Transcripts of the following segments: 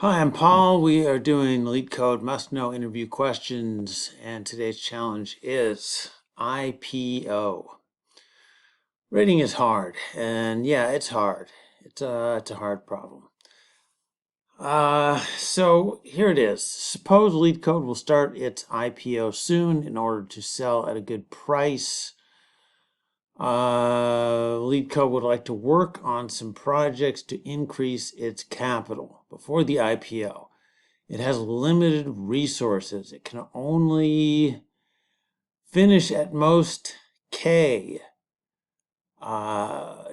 Hi, I'm Paul. We are doing Leetcode must-know interview questions, and today's challenge is IPO. Rating is hard, and yeah, it's hard. It's a hard problem. So here it is. Suppose Leetcode will start its IPO soon in order to sell at a good price. Leetcode would like to work on some projects to increase its capital before the IPO. It has limited resources. It can only finish at most K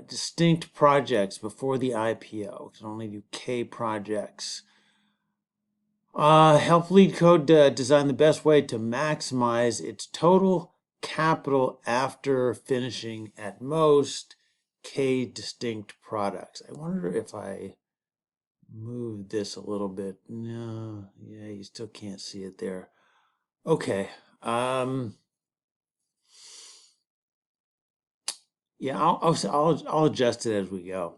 distinct projects before the IPO. It can only do K projects. Help Leetcode design the best way to maximize its total capital after finishing at most K distinct products. I wonder if I move this a little bit. No, yeah, you still can't see it there. Okay. Yeah, I'll adjust it as we go.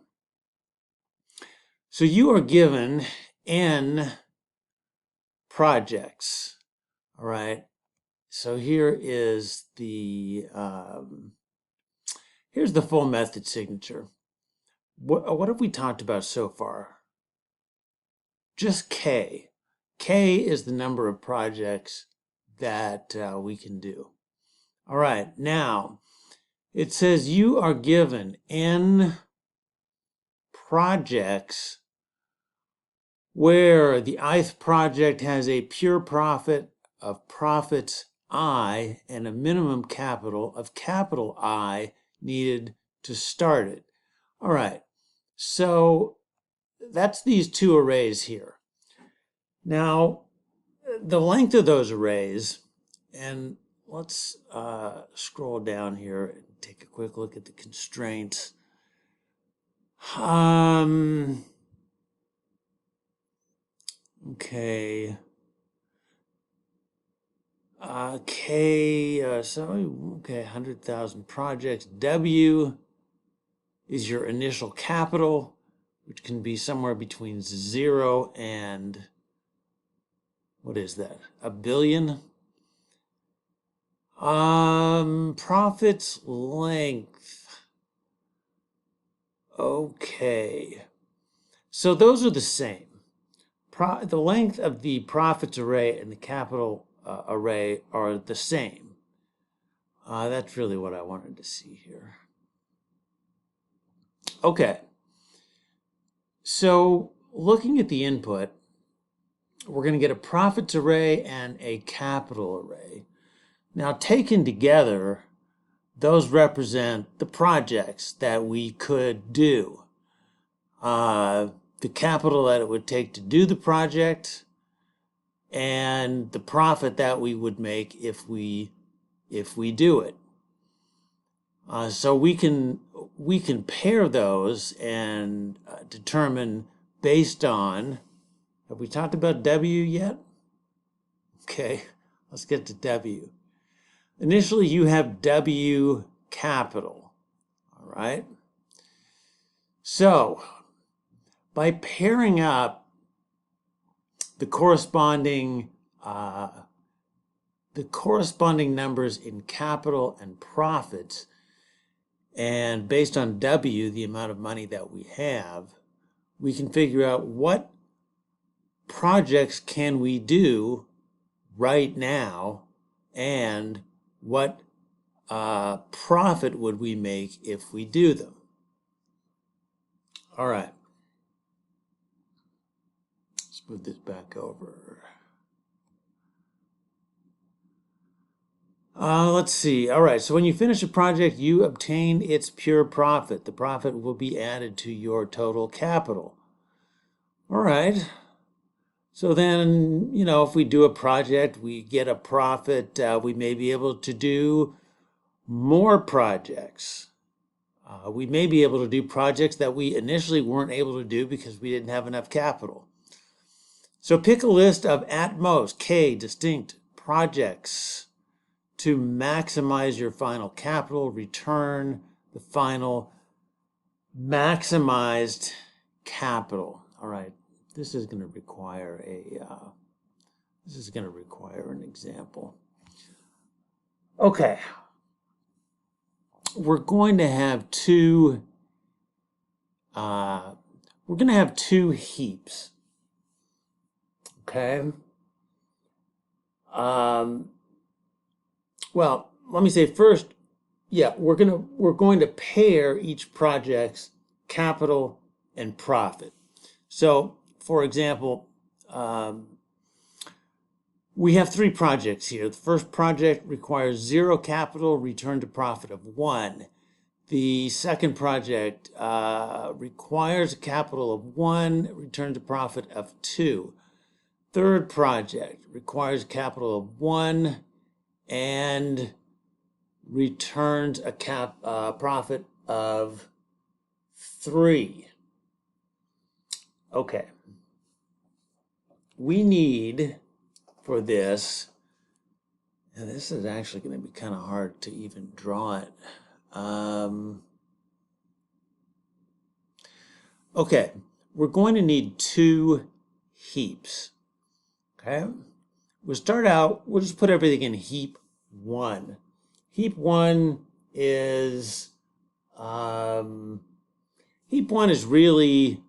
So you are given N projects. All right. So here's the full method signature. What have we talked about so far? Just K. K is the number of projects that we can do. All right. Now, it says you are given N projects where the ith project has a pure profit of profits I and a minimum capital of capital I needed to start it. All right. So that's these two arrays here. Now, the length of those arrays, and let's scroll down here and take a quick look at the constraints. Okay. Okay, 100,000 projects. W is your initial capital, which can be somewhere between 0 and, what is that? A billion? Profits length. Okay. So those are the same. The length of the profits array and the capital array are the same. That's really what I wanted to see here. Okay. So looking at the input, we're going to get a profits array and a capital array. Now, taken together, those represent the projects that we could do. The capital that it would take to do the project, and the profit that we would make if we do it. So we can pair those and determine based on. Have we talked about W yet? Okay, let's get to W. Initially, you have W capital. All right. So by pairing up the corresponding numbers in capital and profits, and based on W, the amount of money that we have, we can figure out what projects can we do right now and what profit would we make if we do them. All right. Let's move this back over. Let's see. All right. So when you finish a project, you obtain its pure profit. The profit will be added to your total capital. All right. So then, if we do a project, we get a profit, we may be able to do more projects. We may be able to do projects that we initially weren't able to do because we didn't have enough capital. So pick a list of at most K distinct projects to maximize your final capital, return the final maximized capital. All right, this is going to require an example. Okay, we're going to have two heaps. Okay. Well, let me say first, yeah, we're going to pair each project's capital and profit. So, for example, we have three projects here. The first project requires 0 capital, return to profit of 1. The second project requires a capital of 1, return to profit of 2. Third project requires a capital of 1 and returns a profit of 3. Okay. We need for this, and this is actually going to be kind of hard to even draw it. Okay, we're going to need 2 heaps. Okay, we'll start out, we'll just put everything in heap 1. Heap 1 is really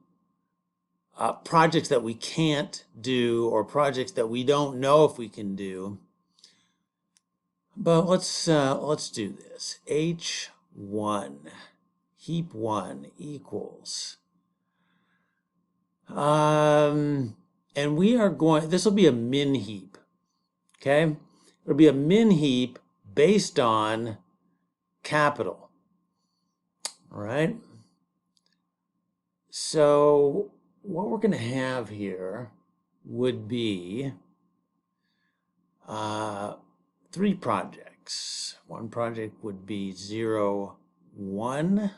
projects that we can't do or projects that we don't know if we can do. But let's do this. H1 heap 1 equals and we are going, this will be a min heap. Okay, it'll be a min heap based on capital. All right, so what we're going to have here would be 3 projects. One project would be 0, 1.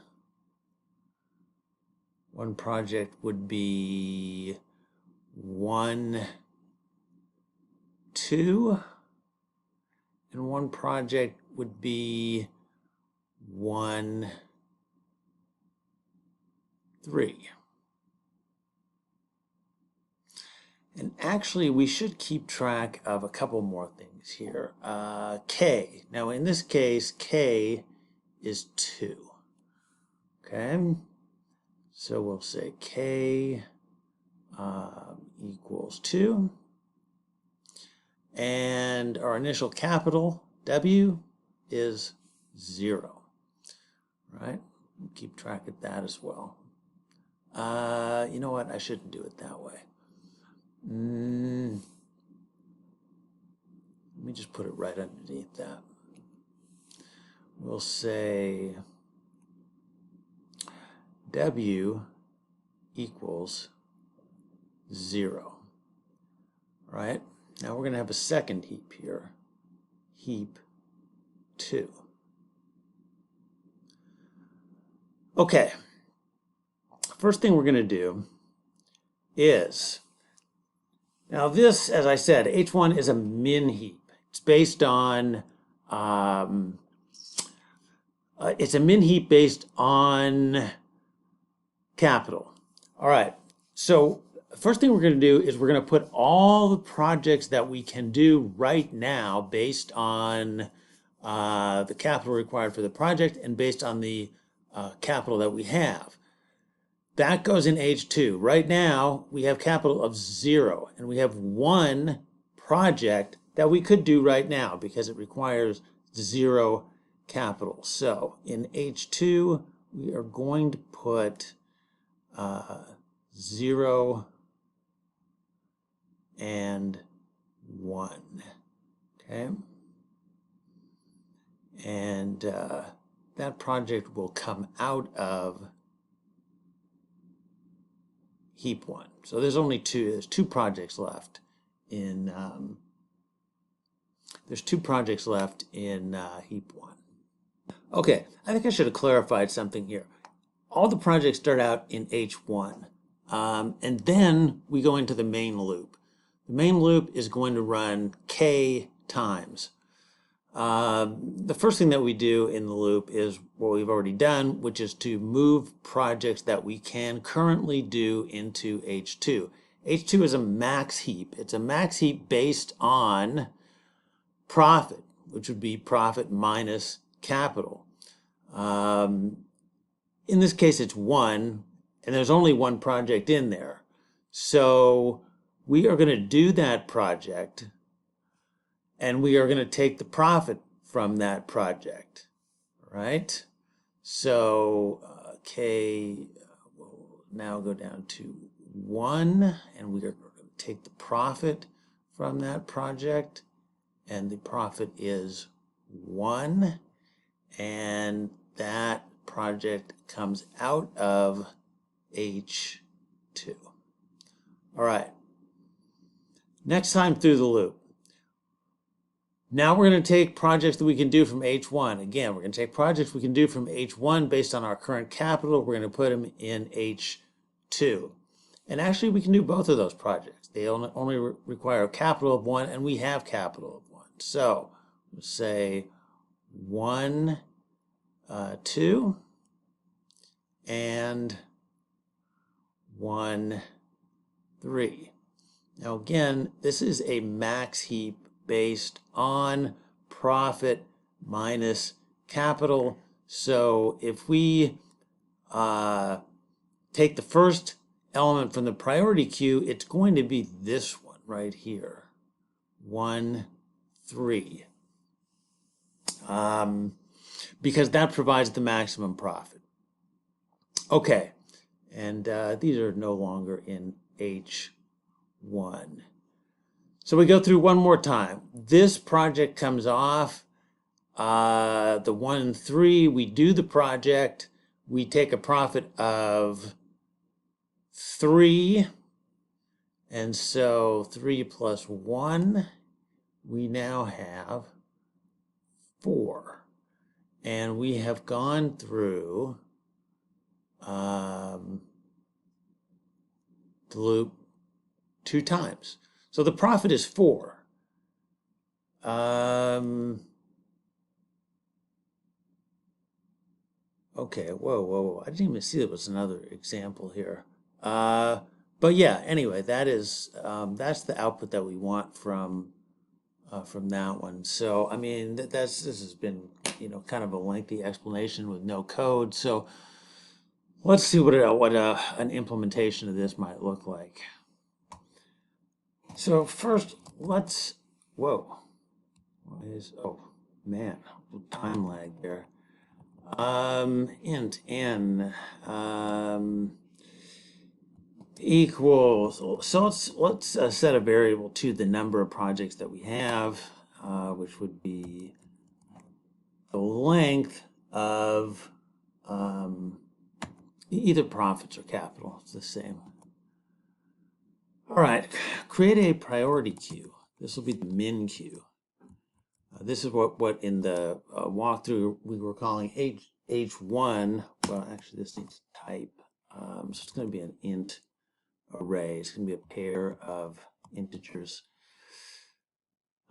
One project would be 1, 2. And one project would be 1, 3. And actually, we should keep track of a couple more things here. K. Now, in this case, K is 2. Okay? So we'll say K equals 2. And our initial capital, W, is 0. Right? We'll keep track of that as well. You know what? I shouldn't do it that way. Let me just put it right underneath that. We'll say W equals 0. Right? Now we're going to have a second heap here. Heap 2. Okay. First thing we're going to do is, now this, as I said, H1 is a min heap. It's based on, it's a min heap based on capital. All right, so first thing we're going to do is we're going to put all the projects that we can do right now based on the capital required for the project and based on the capital that we have. That goes in H2. Right now, we have capital of 0, and we have 1 project that we could do right now because it requires 0 capital. So in H2, we are going to put 0 and 1. Okay? And that project will come out of heap 1. So there's only 2. There's 2 projects left in heap 1. Okay, I think I should have clarified something here. All the projects start out in H1, and then we go into the main loop. The main loop is going to run K times. The first thing that we do in the loop is what we've already done, which is to move projects that we can currently do into H2. H2 is a max heap. It's a max heap based on profit, which would be profit minus capital. In this case, it's 1, and there's only one project in there. So we are going to do that project, and we are going to take the profit from that project, right? So K will now go down to 1, and we are going to take the profit from that project, and the profit is 1, and that project comes out of H2. All right. Next time through the loop. Now we're going to take projects that we can do from H1. Again, we're going to take projects we can do from H1 based on our current capital. We're going to put them in H2. And actually, we can do both of those projects. They only require a capital of 1, and we have capital of 1. So we'll say 1, 2, and 1, 3. Now again, this is a max heap based on profit minus capital. So if we take the first element from the priority queue, it's going to be this one right here, 1, 3, because that provides the maximum profit. Okay, and these are no longer in H1. So we go through one more time. This project comes off, the 1, 3, we do the project, we take a profit of 3, and so 3 plus 1, we now have 4. And we have gone through the loop 2 times. So the profit is 4. Okay, whoa. I didn't even see there was another example here. But yeah, anyway, that's the output that we want from that one. So I mean, this has been kind of a lengthy explanation with no code. So let's see what an implementation of this might look like. So first, whoa, oh man, time lag there. Int n equals, so let's set a variable to the number of projects that we have, which would be the length of either profits or capital. It's the same. All right, create a priority queue. This will be the min queue. This is what in the walkthrough we were calling H1. Well, actually, this needs type. So it's going to be an int array. It's going to be a pair of integers.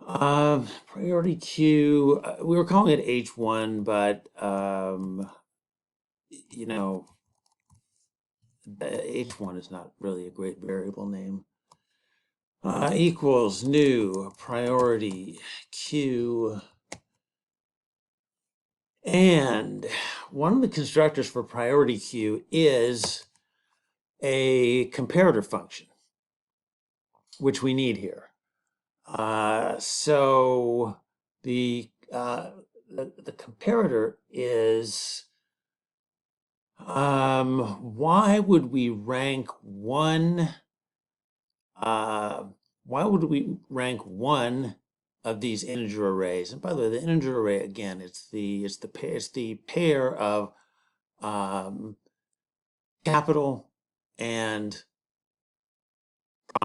Priority queue. We were calling it H1, but H1 is not really a great variable name. Equals new priority queue. And one of the constructors for priority queue is a comparator function, which we need here. So the comparator is why would we rank one of these integer arrays? And by the way, the integer array again, it's the pair of capital and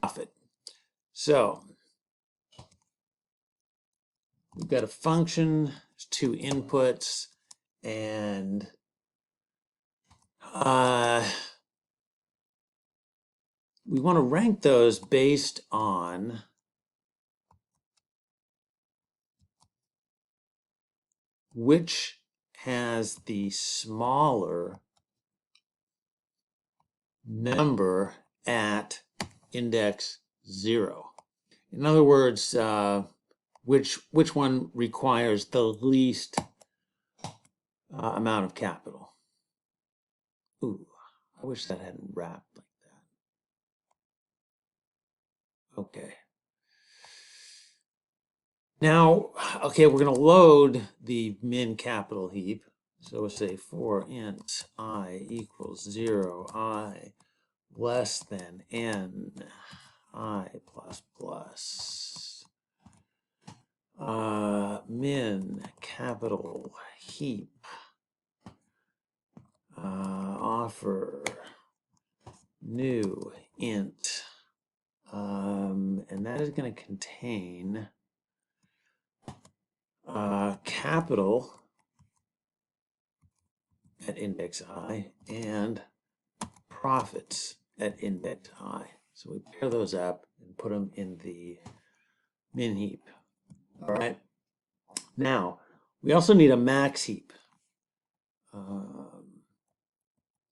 profit. So we've got a function, 2 inputs, and we want to rank those based on which has the smaller number at index 0. In other words, which one requires the least amount of capital? Ooh, I wish that hadn't wrapped like that. Okay. Now, okay, we're going to load the min capital heap. So we'll say for int I equals 0, I less than n, I plus plus. Min capital heap offer new int, and that is going to contain capital at index I and profits at index I. So we pair those up and put them in the min heap. All right. Now, we also need a max heap.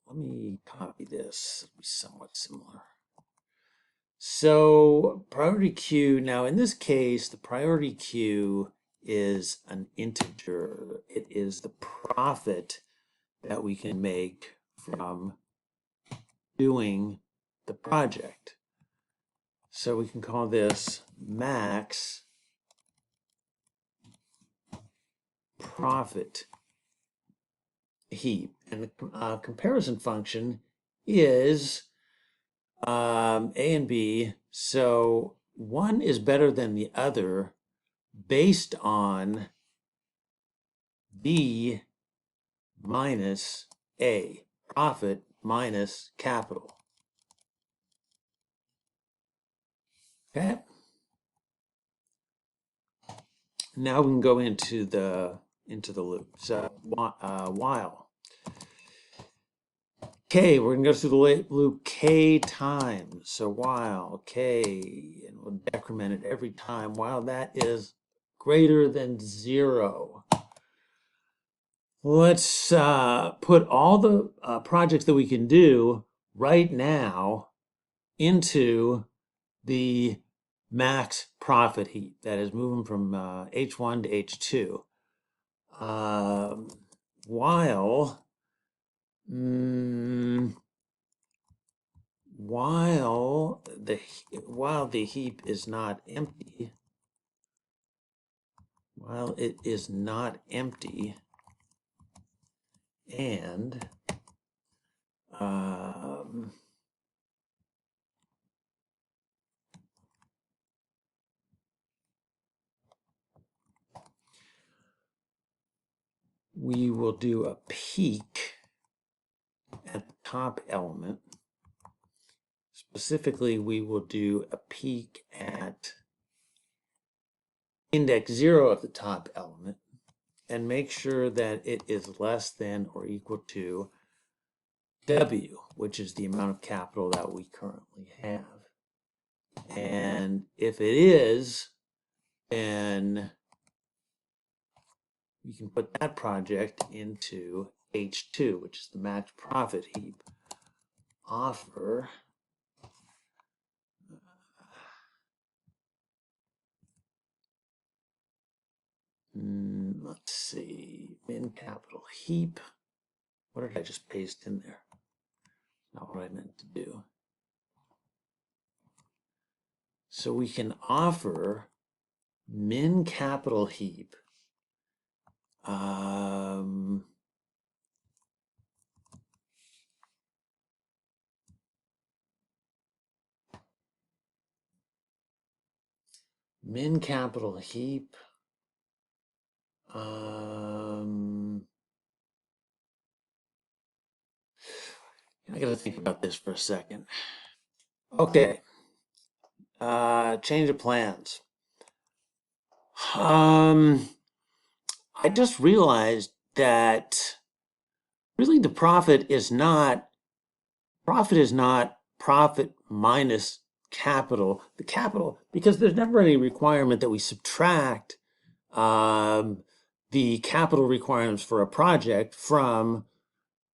Let me copy this. It'll be somewhat similar. So priority queue, now in this case, the priority queue is an integer. It is the profit that we can make from doing the project. So we can call this max profit heap. And the comparison function is A and B. So one is better than the other based on B minus A, profit minus capital. Okay. Now we can go into the loop. So while k, we're going to go through the loop k times. So while k, and we'll decrement it every time while that is greater than 0. Let's put all the projects that we can do right now into the max profit heap. That is moving from H1 to H2. While the heap is not empty, while it is not empty, and we will do a peek at the top element. Specifically, we will do a peek at index 0 of the top element and make sure that it is less than or equal to W, which is the amount of capital that we currently have. And if it is, then we can put that project into H2, which is the max profit heap. Offer let's see, min capital heap. What did I just paste in there? Not what I meant to do. So we can offer min capital heap min capital heap I gotta think about this for a second. Okay. Change of plans. I just realized that really the profit is not profit minus capital. The capital, because there's never any requirement that we subtract the capital requirements for a project from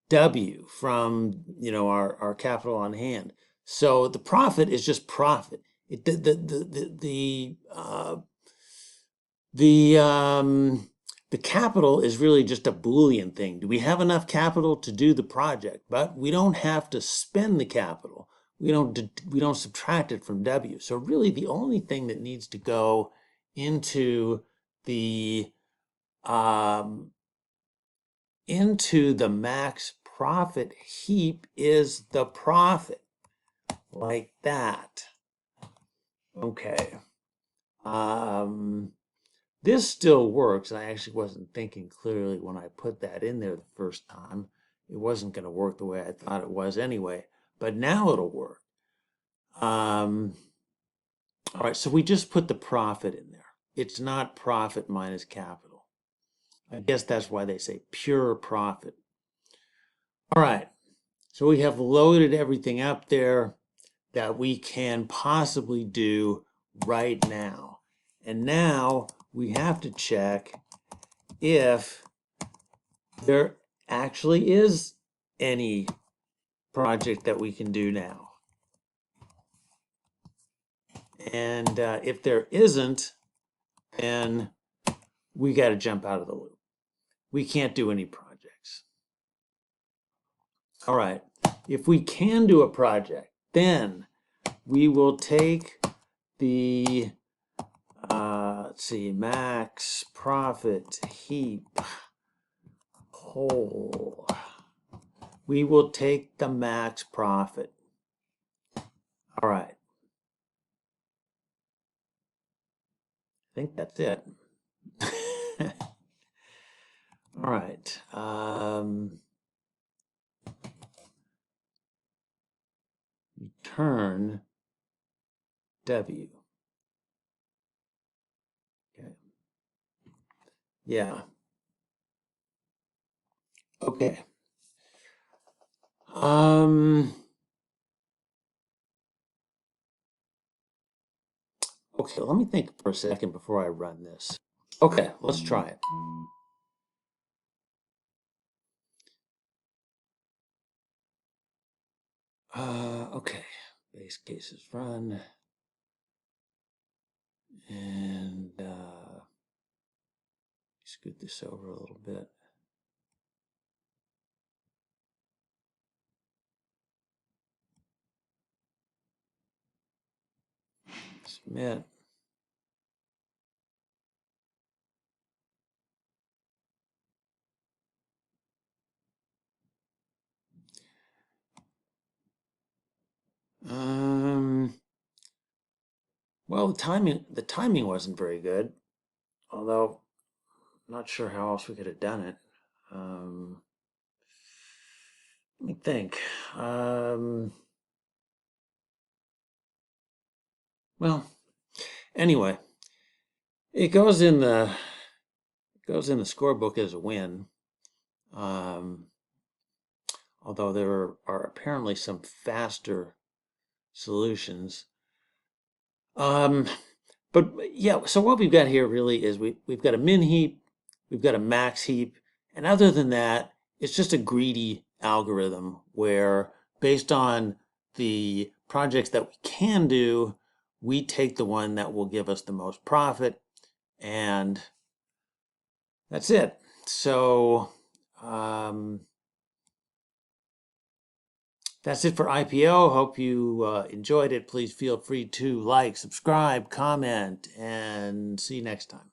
W, from our capital on hand. So the profit is just profit. The capital is really just a Boolean thing. Do we have enough capital to do the project? But we don't have to spend the capital. We don't subtract it from W. So really the only thing that needs to go into the max profit heap is the profit, like that. Okay. This still works. I actually wasn't thinking clearly when I put that in there the first time. It wasn't going to work the way I thought it was anyway, but now it'll work. All right, so we just put the profit in there. It's not profit minus capital. I guess that's why they say pure profit. All right, so we have loaded everything up there that we can possibly do right now. And now we have to check if there actually is any project that we can do now. And if there isn't, then we got to jump out of the loop. We can't do any projects. All right, if we can do a project, then we will take the, let's see, max profit heap whole. We will take the max profit. All right. I think that's it. All right. Return W. Okay. Yeah. Okay. Okay, let me think for a second before I run this. Okay, let's try it. Okay, base cases run. And scoot this over a little bit. Submit. Well, the timing wasn't very good, although I'm not sure how else we could have done it. Let me think. Well, anyway, it goes in the scorebook as a win. Although there are apparently some faster solutions. But yeah, so what we've got here really is we've got a min heap, we've got a max heap, and other than that, it's just a greedy algorithm where based on the projects that we can do, we take the one that will give us the most profit, and that's it. So that's it for IPO. Hope you enjoyed it. Please feel free to like, subscribe, comment, and see you next time.